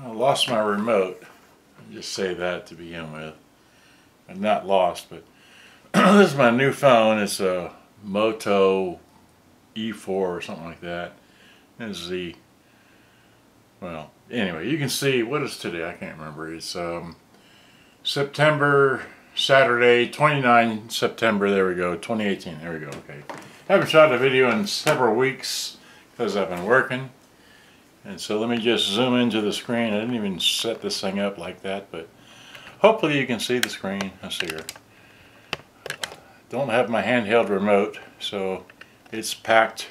I lost my remote. I'll just say that to begin with. I'm not lost, but this is my new phone. It's a Moto E4 or something like that. This is the, well, anyway, you can see, what is today? I can't remember. It's Saturday, 29 September, there we go, 2018, there we go, okay. Haven't shot a video in several weeks because I've been working. And so let me just zoom into the screen. I didn't even set this thing up like that, but hopefully you can see the screen. Let's see here. Don't have my handheld remote, so it's packed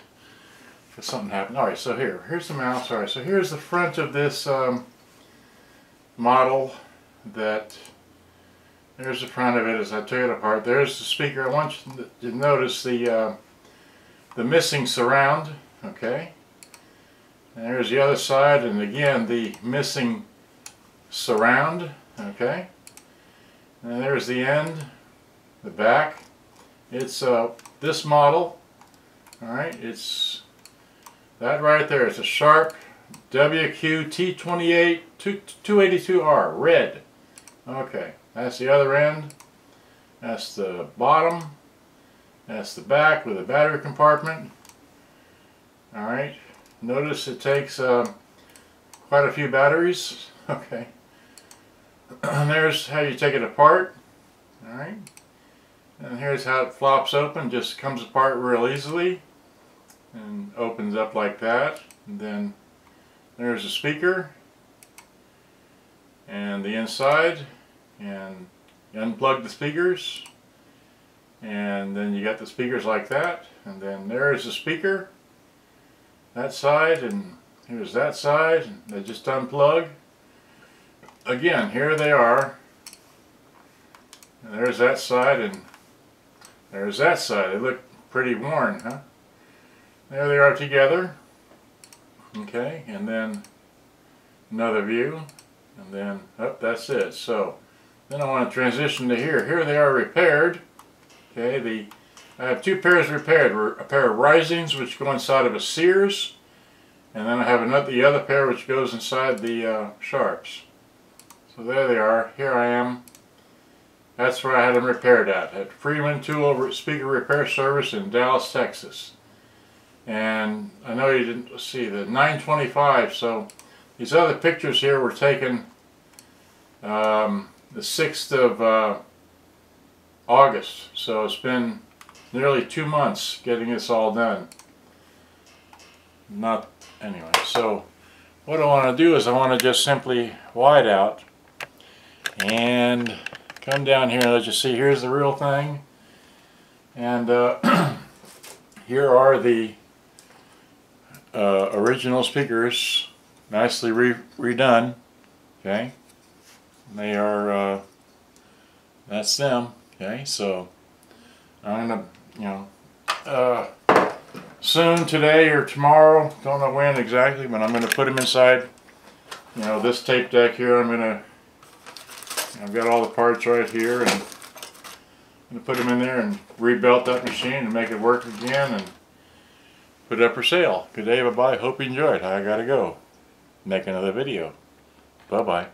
if something happened. Alright, so here's the mouse. Alright, so here's the front of this model. There's the front of it as I took it apart. There's the speaker. I want you to notice the missing surround, okay? And there's the other side, and again the missing surround, okay? And there's the end, the back. It's this model, alright, it's that right there. It's a Sharp WQ-T282R, red. Okay, that's the other end, that's the bottom, that's the back with a battery compartment. Alright. Notice it takes quite a few batteries. Okay. And there's how you take it apart. Alright. And here's how it flops open. Just comes apart real easily. And opens up like that. And then there's the speaker. And the inside. And you unplug the speakers. And then you got the speakers like that. And then there's the speaker. That side, and here's that side, and they just unplug. Again, here they are. And there's that side, and there's that side. They look pretty worn, huh? There they are together. Okay, and then another view, and then, oh, that's it. So, then I want to transition to here. Here they are repaired. Okay, I have two pairs repaired. A pair of risings which go inside of a Sears, and then I have the other pair which goes inside the Sharps. So there they are. Here I am. That's where I had them repaired at Freeman Tuell Speaker Repair Service in Dallas, Texas. And I know you didn't see the 9/25. So these other pictures here were taken the 6th of August. So it's been nearly 2 months getting this all done. Anyway, so what I want to do is I want to just simply wide out and come down here and let you see, here's the real thing. And here are the original speakers, nicely redone. Okay, and they are, that's them. Okay, so I'm gonna, soon, today or tomorrow, don't know when exactly, but I'm going to put them inside, this tape deck here. I've got all the parts right here, and I'm going to put them in there and rebuild that machine and make it work again and put it up for sale. Good day, bye-bye, hope you enjoyed. I gotta go make another video. Bye-bye.